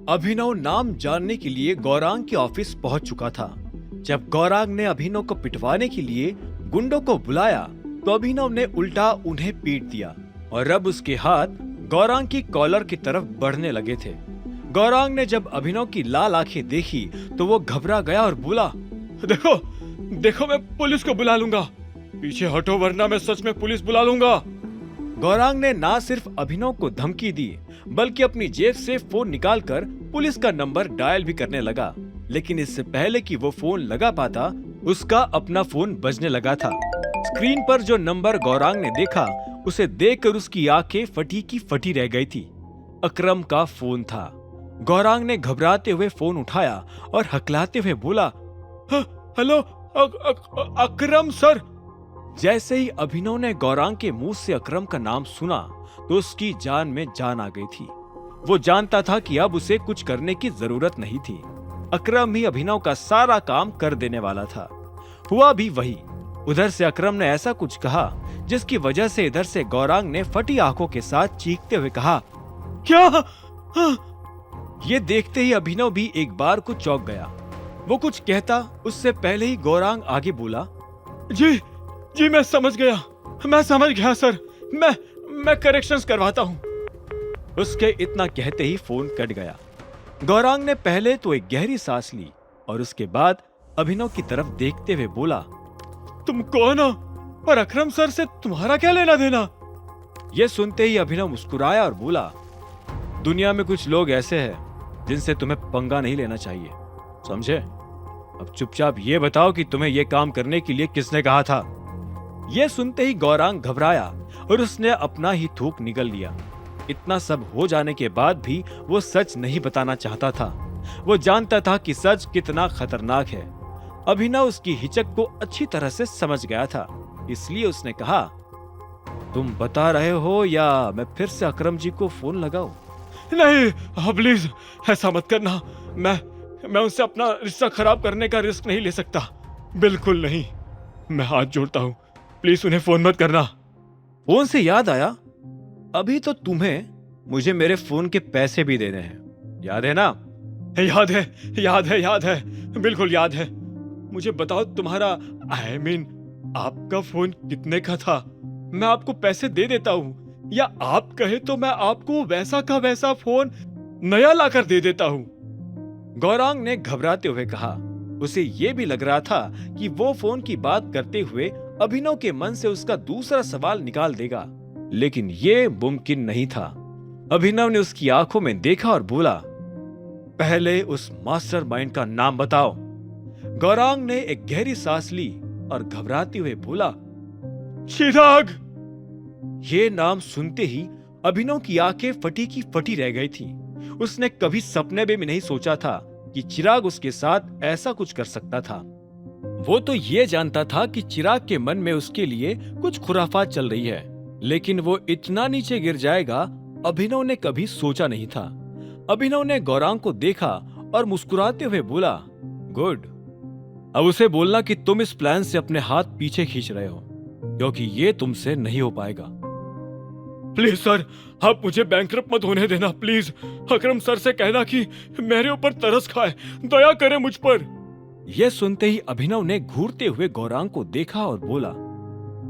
अभिनव नाम जानने के लिए गौरांग के ऑफिस पहुंच चुका था। जब गौरांग ने अभिनव को पिटवाने के लिए गुंडों को बुलाया तो अभिनव ने उल्टा उन्हें पीट दिया और अब उसके हाथ गौरांग की कॉलर की तरफ बढ़ने लगे थे। गौरांग ने जब अभिनव की लाल आंखें देखी तो वो घबरा गया और बोला, देखो देखो, मैं पुलिस को बुला लूंगा, पीछे हटो वरना मैं सच में पुलिस बुला लूंगा। गौरांग ने ना सिर्फ अभिनव को धमकी दी बल्कि अपनी जेब से फोन निकालकर पुलिस का नंबर डायल भी करने लगा। लेकिन इससे पहले कि वो फोन लगा पाता उसका अपना फोन बजने लगा था। स्क्रीन पर जो नंबर गौरांग ने देखा उसे देखकर उसकी आंखें फटी की फटी रह गई थी। अकरम का फोन था। गौरांग ने घबराते हुए फोन उठाया और हकलाते हुए बोला, हेलो अकरम सर। जैसे ही अभिनव ने गौरांग के मुंह से अकरम का नाम सुना तो उसकी जान में जान आ गई थी। वो जानता था कि अब उसे कुछ करने की जरूरत नहीं थी। अकरम ही अभिनव का सारा काम कर देने वाला था। हुआ भी वही। उधर से अकरम ने ऐसा कुछ कहा जिसकी वजह से इधर से गौरांग ने फटी आंखों के साथ चीखते हुए कहा, क्या? ये देखते ही अभिनव भी एक बार को चौंक गया। वो कुछ कहता उससे पहले ही गौरांग आगे बोला, जी मैं समझ गया सर, मैं करेक्शंस करवाता हूँ। उसके इतना कहते ही फोन कट गया। गौरांग ने पहले तो एक गहरी सांस ली और उसके बाद अभिनव की तरफ देखते हुए बोला, तुम कौन हो और अकरम सर से तुम्हारा क्या लेना देना? यह सुनते ही अभिनव मुस्कुराया और बोला, दुनिया में कुछ लोग ऐसे हैं जिनसे तुम्हें पंगा नहीं लेना चाहिए, समझे? अब चुपचाप ये बताओ कि तुम्हें यह काम करने के लिए किसने कहा था? यह सुनते ही गौरांग घबराया और उसने अपना ही थूक निगल लिया। इतना सब हो जाने के बाद भी वो सच नहीं बताना चाहता था। वो जानता था कि सच कितना खतरनाक है। अभिनव उसकी हिचक को अच्छी तरह से समझ गया था, इसलिए उसने कहा, तुम बता रहे हो या मैं फिर से अकरम जी को फोन लगाऊं? नहीं प्लीज ऐसा मत करना। मैं उनसे अपना रिश्ता खराब करने का रिस्क नहीं ले सकता, बिल्कुल नहीं। मैं हाथ जोड़ता हूं, प्लीज उन्हें फोन मत करना। फोन से याद आया, अभी तो तुम्हें मुझे मेरे फोन के पैसे भी देने हैं, याद है ना? याद है, बिल्कुल याद है। मुझे बताओ तुम्हारा आपका फोन कितने का था? मैं आपको पैसे दे देता हूँ, या आप कहे तो मैं आपको वैसा का वैसा फोन नया लाकर दे देता हूँ। गौरांग ने घबराते हुए कहा। उसे यह भी लग रहा था कि वो फोन की बात करते हुए अभिनव के मन से उसका दूसरा सवाल निकाल देगा, लेकिन ये मुमकिन नहीं था। अभिनव ने उसकी आंखों में देखा और बोला, पहले उस मास्टरमाइंड का नाम बताओ। गौरांग ने एक गहरी सांस ली और घबराते हुए बोला, चिराग। ये नाम सुनते ही अभिनव की आंखें फटी की फटी रह गई थी। उसने कभी सपने में भी नहीं सोचा था कि चिराग उसके साथ ऐसा कुछ कर सकता था। वो तो ये जानता था कि चिराग के मन में उसके लिए कुछ खुराफात चल रही है, लेकिन वो इतना नीचे गिर जाएगा अभिनव ने कभी सोचा नहीं था। अभिनव ने गौरांग को देखा और मुस्कुराते हुए बोला, गुड। अब उसे बोलना कि तुम इस प्लान से अपने हाथ पीछे खींच रहे हो, क्योंकि ये तुमसे नहीं हो पाएगा। प्लीज सर, आप मुझे बैंकरप्ट मत होने देना, प्लीज। अकरम सर से कहना कि मेरे ऊपर तरस खाए, दया करे मुझ पर। यह सुनते ही अभिनव ने घूरते हुए गौरांग को देखा और बोला,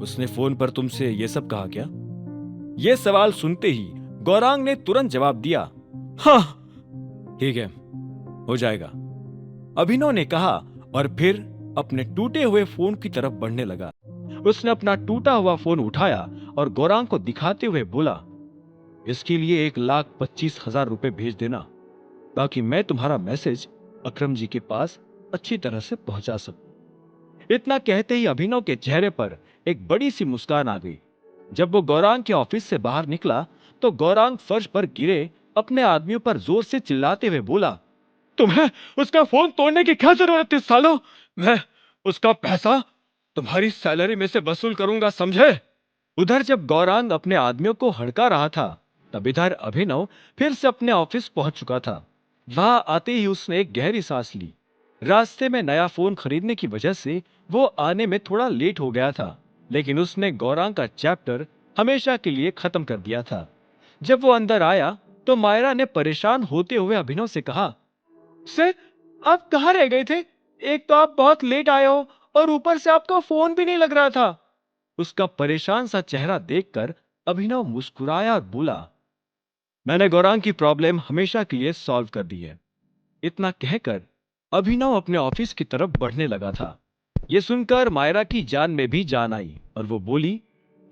उसने फोन पर तुमसे यह सब कहा क्या? यह सवाल सुनते ही गौरांग ने तुरंत जवाब दिया, हाँ। ठीक है, हो जाएगा, अभिनव ने कहा और फिर अपने टूटे हुए फोन की तरफ बढ़ने लगा। उसने अपना टूटा हुआ फोन उठाया और गौरांग को दिखाते हुए बोला, इसके लिए 1,25,000 रुपए भेज देना, ताकि मैं तुम्हारा मैसेज अकरम जी के पास अच्छी तरह से पहुंचा सकूं। इतना कहते ही अभिनव के चेहरे पर एक बड़ी सी मुस्कान आ गई। जब वो गौरांग के ऑफिस से बाहर निकला तो गौरांग फर्श पर गिरे अपने आदमियों पर जोर से चिल्लाते हुए बोला, तुम्हें उसका फोन तोड़ने की क्या जरूरत थी सालो? मैं उसका पैसा तुम्हारी सैलरी में से वसूल करूंगा, समझे? उधर जब गौरांग अपने आदमियों को हड़का रहा था तब इधर अभिनव फिर से अपने ऑफिस पहुंच चुका था। वहां आते ही उसने एक गहरी सांस ली। रास्ते में नया फोन खरीदने की वजह से वो आने में थोड़ा लेट हो गया था, लेकिन उसने गौरांग का चैप्टर हमेशा के लिए खत्म कर दिया था। जब वो अंदर आया तो मायरा ने परेशान होते हुए अभिनव से कहा, सर, आप कहाँ रह गए थे? एक तो आप बहुत लेट आए हो और ऊपर से आपका फोन भी नहीं लग रहा था। उसका परेशान सा चेहरा देखकर अभिनव मुस्कुराया और बोला, मैंने गौरांग की प्रॉब्लम हमेशा के लिए सॉल्व कर दी है। इतना कहकर अभिनव अपने ऑफिस की तरफ बढ़ने लगा था। यह सुनकर मायरा की जान में भी जान आई और वो बोली,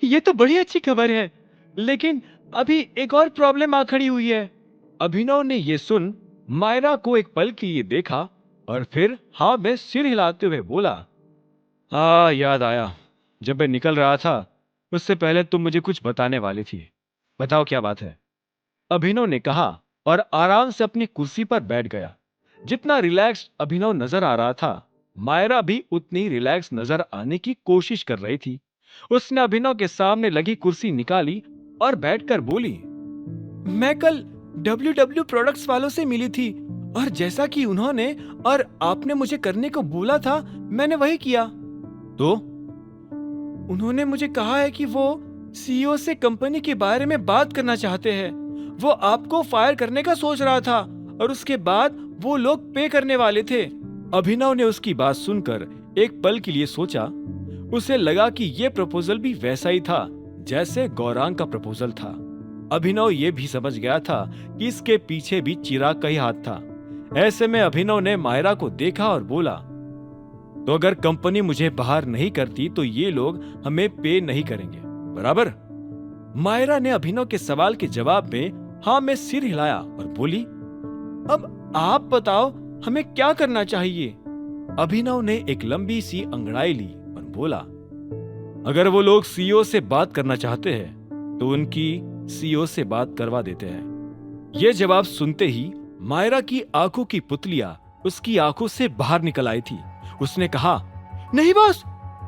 ये तो बड़ी अच्छी खबर है, लेकिन अभी एक और प्रॉब्लम आ खड़ी हुई है। अभिनव ने यह सुन मायरा को एक पल के लिए देखा और फिर हाँ में सिर हिलाते हुए बोला, हाँ याद आया, जब मैं निकल रहा था उससे पहले तुम मुझे कुछ बताने वाली थी। बताओ क्या बात है? अभिनव ने कहा और आराम से अपनी कुर्सी पर बैठ गया। जितना रिलैक्स अभिनव नजर आ रहा था, मायरा भी उतनी रिलैक्स नजर आने की कोशिश कर रही थी। उसने अभिनव के सामने लगी कुर्सी निकाली और बैठकर बोली, मैं कल WW प्रोडक्ट्स वालों से मिली थी और जैसा कि उन्होंने और आपने मुझे करने को बोला था, मैंने वही किया। तो उन्होंने मुझे कहा है कि वो CEO से कंपनी के बारे में बात करना चाहते हैं। वो आपको फायर करने का सोच रहा था और उसके बाद वो लोग पे करने वाले थे। अभिनव ने उसकी बात सुनकर एक पल के लिए सोचा। उसे लगा कि यह प्रपोजल भी वैसा ही था जैसे गौरांग का प्रपोजल था। अभिनव ये भी समझ गया था कि इसके पीछे भी चिराग का ही हाथ था। ऐसे में अभिनव ने मायरा को देखा और बोला, तो अगर कंपनी मुझे बाहर नहीं करती तो ये लोग हमें पे नहीं करेंगे, बराबर? मायरा ने अभिनव के सवाल के जवाब में हाँ में सिर हिलाया और बोली, अब आप बताओ हमें क्या करना चाहिए? अभिनव ने एक लंबी सी अंगड़ाई ली और बोला, अगर वो लोग CEO से बात करना चाहते हैं तो उनकी CEO से बात करवा देते हैं। यह जवाब सुनते ही मायरा की आंखों की पुतलियां उसकी आंखों से बाहर निकल आई थी। उसने कहा, नहीं बॉस,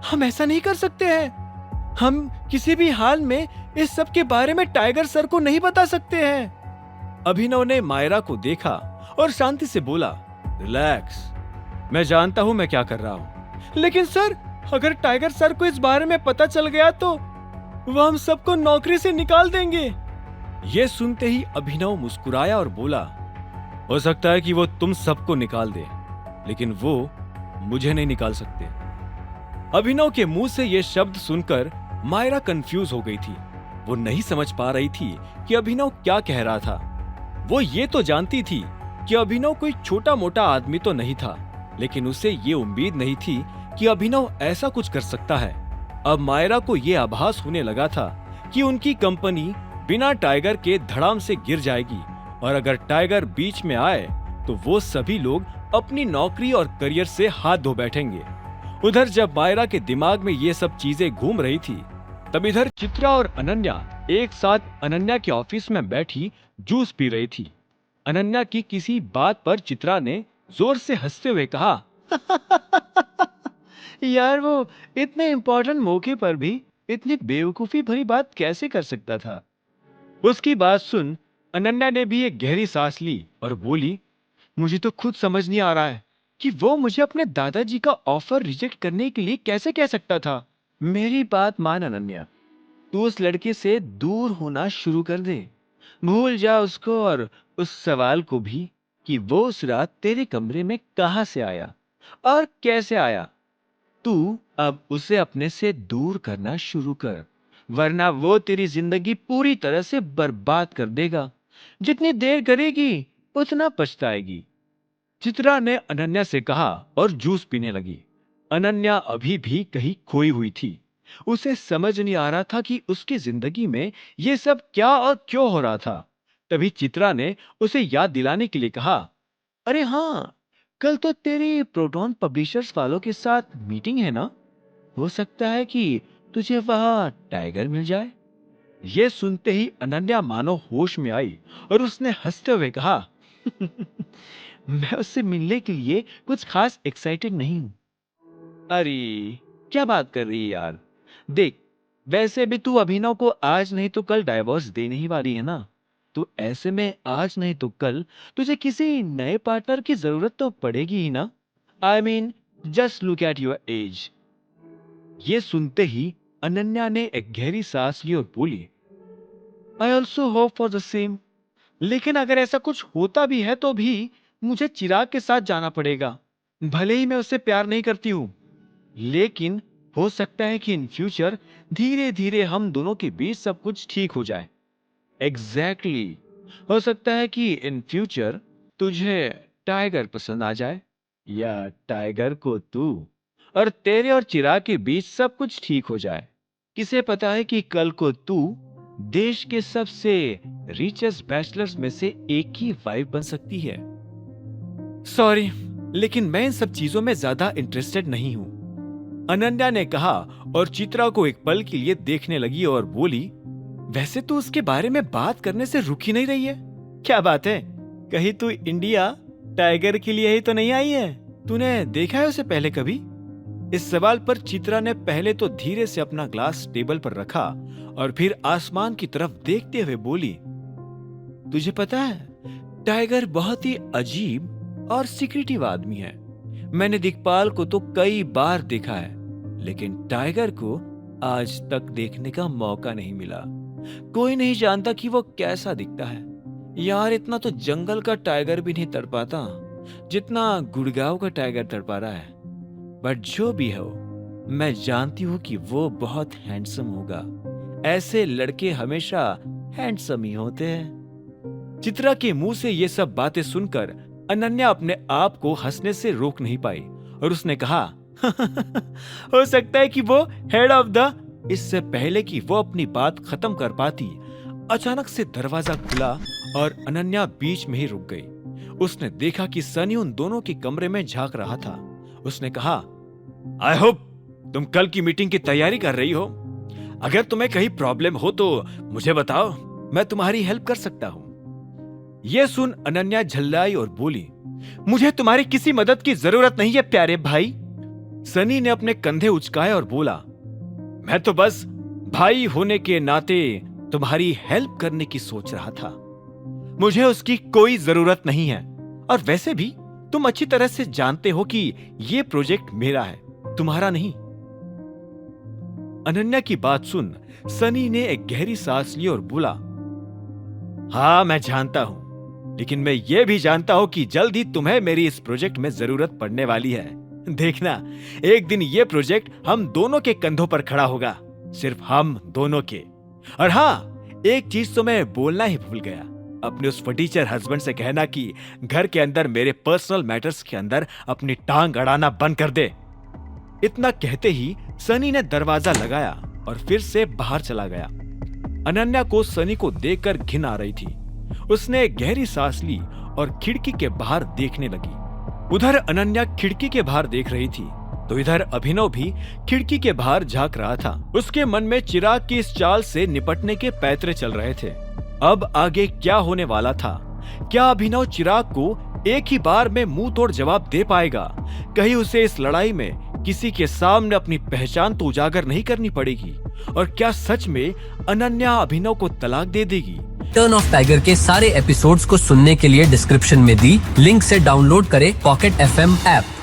हम ऐसा नहीं कर सकते हैं। हम किसी भी हाल में इस सब के बारे में टाइगर सर को नहीं बता सकते हैं। अभिनव ने मायरा को देखा और शांति से बोला, रिलैक्स, मैं जानता हूं मैं क्या कर रहा हूं, लेकिन सर, अगर टाइगर सर को इस बारे में पता चल गया तो वो हम सबको नौकरी से निकाल देंगे। यह सुनते ही अभिनव मुस्कुराया और बोला, हो सकता है कि वो तुम सबको निकाल दे, लेकिन वो मुझे नहीं निकाल सकते। अभिनव के मुंह से यह शब्द सुनकर मायरा कंफ्यूज हो गई थी। वो नहीं समझ पा रही थी कि अभिनव क्या कह रहा था। वो ये तो जानती थी कि अभिनव कोई छोटा मोटा आदमी तो नहीं था, लेकिन उसे ये उम्मीद नहीं थी कि अभिनव ऐसा कुछ कर सकता है। अब मायरा को यह आभास होने लगा था कि उनकी कंपनी बिना टाइगर के धड़ाम से गिर जाएगी और अगर टाइगर बीच में आए तो वो सभी लोग अपनी नौकरी और करियर से हाथ धो बैठेंगे। उधर जब मायरा के दिमाग में ये सब चीजें घूम रही थी, तब इधर चित्रा और अनन्या एक साथ अनन्या के ऑफिस में बैठी जूस पी रही थी। अनन्या की किसी बात पर चित्रा ने जोर से हंसते हुए कहा, यार, वो इतने इंपॉर्टेंट मौके पर भी इतनी बेवकूफी भरी बात कैसे कर सकता था? उसकी बात सुन अनन्या ने भी एक गहरी सांस ली और बोली, मुझे तो खुद समझ नहीं आ रहा है कि वो मुझे अपने दादाजी का ऑफर रिजेक्ट करने के लिए कैसे कह सकता था। मेरी बात मान अनन्या, तू उस लड़के से दूर होना शुरू कर दे। भूल जा उसको और उस सवाल को भी कि वो उस रात तेरे कमरे में कहां से आया और कैसे आया। तू अब उसे अपने से दूर करना शुरू कर, वरना वो तेरी जिंदगी पूरी तरह से बर्बाद कर देगा। जितनी देर करेगी उतना पछताएगी। चित्रा ने अनन्या से कहा और जूस पीने लगी। अनन्या अभी भी कहीं खोई हुई थी। उसे समझ नहीं आ रहा था कि उसकी जिंदगी में ये सब क्या और क्यों हो रहा था। तभी चित्रा ने उसे याद दिलाने के लिए कहा, अरे हाँ, कल तो तेरी प्रोटॉन पब्लिशर्स वालों के साथ मीटिंग है ना? हो सकता है कि तुझे वहां टाइगर मिल जाए। यह सुनते ही अनन्या मानो होश में आई और उसने हंसते हुए कहा, मैं उससे मिलने के लिए कुछ खास एक्साइटेड नहीं हूं। अरे, क्या बात कर रही है यार? देख, वैसे भी तू अभिनव को आज नहीं तो कल डाइवोर्स देने ही वाली है ना? तो ऐसे में आज नहीं तो कल तुझे किसी नए पार्टनर की जरूरत तो पड़ेगी ही ना? I mean, just look at your age. ये सुनते ही अनन्या ने एक गहरी सांस ली और बोली, I also hope for the same. लेकिन अगर ऐसा कुछ होता भी है तो भी मुझे चिराग के साथ जाना पड़ेगा। भले ही मैं उससे प्यार नहीं करती हूँ, लेकिन हो सकता है कि इन फ्यूचर धीरे धीरे हम दोनों के बीच सब कुछ ठीक हो जाए। एग्जैक्टली हो सकता है कि इन फ्यूचर तुझे टाइगर पसंद आ जाए या टाइगर को तू, और तेरे और चिराग के बीच सब कुछ ठीक हो जाए। किसे पता है कि कल को तू देश के सबसे रिचेस्ट बैचलर्स में से एक की वाइफ बन सकती है। सॉरी, लेकिन मैं इन सब चीजों में ज्यादा इंटरेस्टेड नहीं हूं, अनन्या ने कहा और चित्रा को एक पल के लिए देखने लगी और बोली, वैसे तो उसके बारे में बात करने से रुक ही नहीं रही है। क्या बात है, कहीं तू इंडिया टाइगर के लिए ही तो नहीं आई है? तूने देखा है उसे पहले कभी? इस सवाल पर चित्रा ने पहले तो धीरे से अपना ग्लास टेबल पर रखा और फिर आसमान की तरफ देखते हुए बोली, तुझे पता है, टाइगर बहुत ही अजीब और सीक्रेटिव आदमी है। मैंने दिक्पाल को तो कई बार देखा है, लेकिन टाइगर को आज तक देखने का मौका नहीं मिला। कोई नहीं जानता कि वो कैसा दिखता है। यार, इतना तो जंगल का टाइगर भी नहीं तड़पाता जितना गुड़गांव का टाइगर तड़पा रहा है। बट जो भी हो, मैं जानती हूँ कि वो बहुत हैंडसम होगा। ऐसे लड़के हमेशा हैंडसम ही होते हैं। चित्रा के मुंह से ये सब बातें सुनकर अनन्या अपने आप को हंसने से रोक नहीं पाई और उसने कहा, हो सकता है कि वो हेड ऑफ द। इससे पहले कि वो अपनी बात खत्म कर पाती, अचानक से दरवाजा खुला और अनन्या बीच में ही रुक गई। उसने देखा कि सनी उन दोनों के कमरे में झांक रहा था। उसने कहा, आई होप तुम कल की मीटिंग की तैयारी कर रही हो। अगर तुम्हें कहीं प्रॉब्लम हो तो मुझे बताओ, मैं तुम्हारी हेल्प कर सकता हूं। यह सुन अनन्या झल्लाई और बोली, मुझे तुम्हारी किसी मदद की जरूरत नहीं है प्यारे भाई। सनी ने अपने कंधे उचकाए और बोला, मैं तो बस भाई होने के नाते तुम्हारी हेल्प करने की सोच रहा था। मुझे उसकी कोई जरूरत नहीं है, और वैसे भी तुम अच्छी तरह से जानते हो कि यह प्रोजेक्ट मेरा है, तुम्हारा नहीं। अनन्या की बात सुन सनी ने एक गहरी सांस ली और बोला, हाँ मैं जानता हूं, लेकिन मैं यह भी जानता हूं कि जल्द ही तुम्हें मेरी इस प्रोजेक्ट में जरूरत पड़ने वाली है। देखना, एक दिन यह प्रोजेक्ट हम दोनों के कंधों पर खड़ा होगा, सिर्फ हम दोनों के। और हाँ, एक चीज तो मैं बोलना ही भूल गया, अपने उस फटीचर हस्बैंड से कहना कि घर के अंदर मेरे पर्सनल मैटर्स के अंदर अपनी टांग अड़ाना बंद कर दे। इतना कहते ही सनी ने दरवाजा लगाया और फिर से बाहर चला गया। अनन्या को सनी को देखकर घिन आ रही थी। उसने एक गहरी सांस ली और खिड़की के बाहर देखने लगी। उधर अनन्या खिड़की के बाहर देख रही थी तो इधर अभिनव भी खिड़की के बाहर झांक रहा था। उसके मन में चिराग की इस चाल से निपटने के पैतरे चल रहे थे। अब आगे क्या होने वाला था? क्या अभिनव चिराग को एक ही बार में मुंह तोड़ जवाब दे पाएगा? कहीं उसे इस लड़ाई में किसी के सामने अपनी पहचान तो उजागर नहीं करनी पड़ेगी? और क्या सच में अनन्या अभिनव को तलाक दे देगी? टर्न ऑफ टाइगर के सारे एपिसोड्स को सुनने के लिए डिस्क्रिप्शन में दी लिंक से डाउनलोड करें पॉकेट FM ऐप।